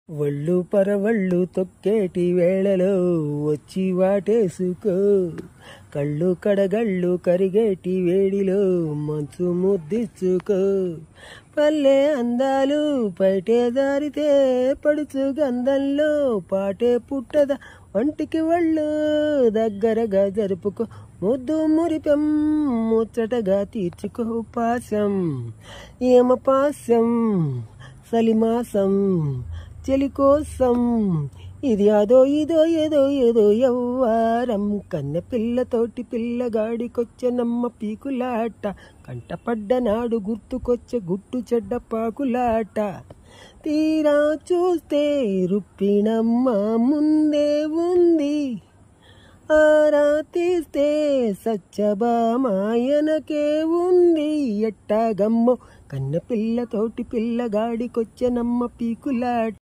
ఒళ్ళు పరవళ్ళు తొక్కేటి వేళలో వచ్చి వాటేసుకో, కళ్ళు కడగళ్ళు కరిగేటి వేడిలో మంచు ముద్దిచ్చుకో. పల్లె అందాలు పైటే దారితే పడుచు గంధంలో పాటే పుట్టద, ఒంటికి ఒళ్ళు దగ్గరగా జరుపుకో. ముద్దు మురిపెం ముచ్చటగా తీర్చుకో. పాశం ఏమ పాశం సలిమాసం చెలి కోసం, ఇది అదో ఇదో ఏదో ఏదో యవ్వారం. కన్నె పిల్లతోటి పిల్లగాడికొచ్చే నమ్మ పీకులాట, కంటపడ్డ నాడు గుర్తుకొచ్చే గుట్టు చెడ్డ పాకులాట. తీరా చూస్తే రుప్పిణమ్మ ముందే ఉంది, ఆరా తీస్తే సత్యభామాయనకే ఉంది. ఎట్టాగమ్మో కన్నె పిల్లతోటి పిల్లగాడికొచ్చే నమ్మ పీకులాట.